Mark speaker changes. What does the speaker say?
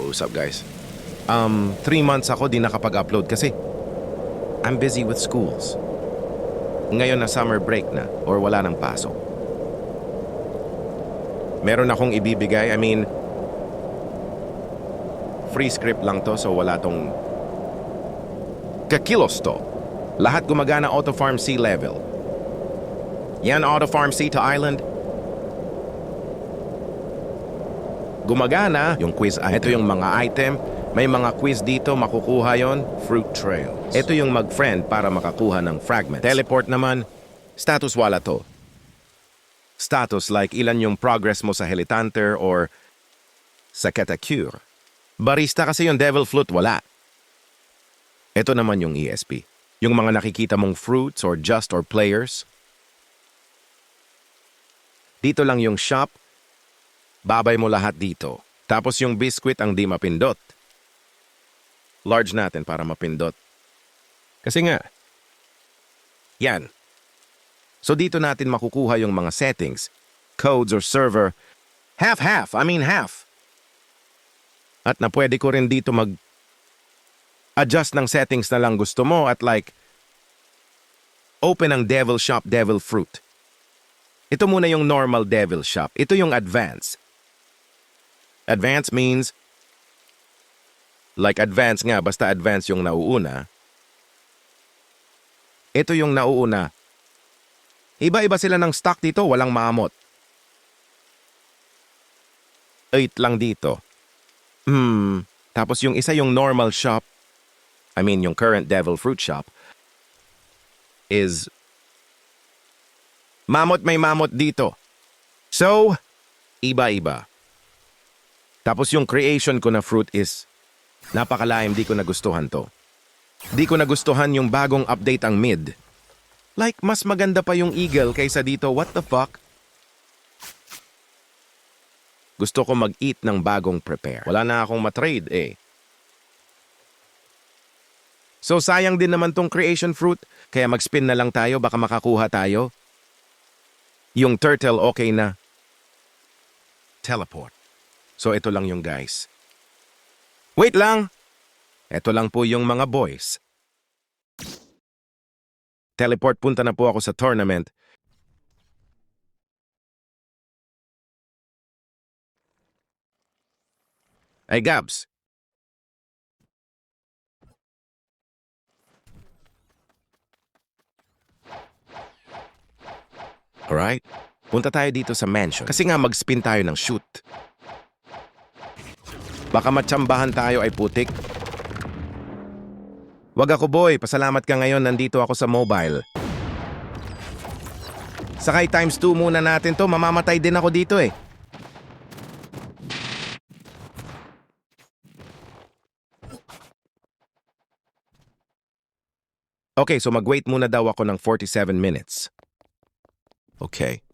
Speaker 1: What's up, guys? 3 months ako di nakapag-upload kasi I'm busy with schools. Ngayon na summer break na or wala nang pasok. Meron akong ibibigay, free script lang to so wala tong kakilos to. Lahat gumagana Auto Farm C level. Yan Auto Farm C to Island. Gumagana yung quiz item. Ito yung mga item. May mga quiz dito, makukuha yon. Fruit trails. Ito yung mag-friend para makakuha ng fragments. Teleport naman, status wala to. Status like ilan yung progress mo sa Helitanter or sa Catacure. Barista kasi yung Devil Flute, wala. Ito naman yung ESP. Yung mga nakikita mong fruits or just or players. Dito lang yung shop. Babay mo lahat dito. Tapos yung biscuit ang di mapindot. Large natin para mapindot. Kasi nga, yan. So dito natin makukuha yung mga settings, codes or server. Half. At na pwede ko rin dito mag-adjust ng settings na lang gusto mo at like, open ang Devil Shop Devil Fruit. Ito muna yung normal Devil Shop. Ito yung advance. Advance means, like advance nga, basta advance yung nauuna. Ito yung nauuna. Iba-iba sila ng stock dito, walang maamot. 8 lang dito. Tapos yung isa yung normal shop, yung current Devil Fruit Shop, is mamot may mamot dito. So, iba-iba. Tapos yung creation ko na fruit is napakalaim, di ko nagustuhan to. Di ko nagustuhan yung bagong update ang mid. Like, mas maganda pa yung eagle kaysa dito, what the fuck? Gusto ko mag-eat ng bagong prepare. Wala na akong matrade eh. So sayang din naman tong creation fruit, kaya mag-spin na lang tayo, baka makakuha tayo. Yung turtle okay na. Teleport. So ito lang yung guys. Wait lang! Ito lang po yung mga boys. Teleport, punta na po ako sa tournament. Ay, Gabs. Alright. Punta tayo dito sa mansion. Kasi nga mag-spin tayo ng shoot. Baka matsambahan tayo ay putik. Wag ako boy, pasalamat ka ngayon nandito ako sa mobile. Sakay ×2 muna natin to, mamamatay din ako dito eh. Okay, so mag-wait muna daw ako ng 47 minutes. Okay.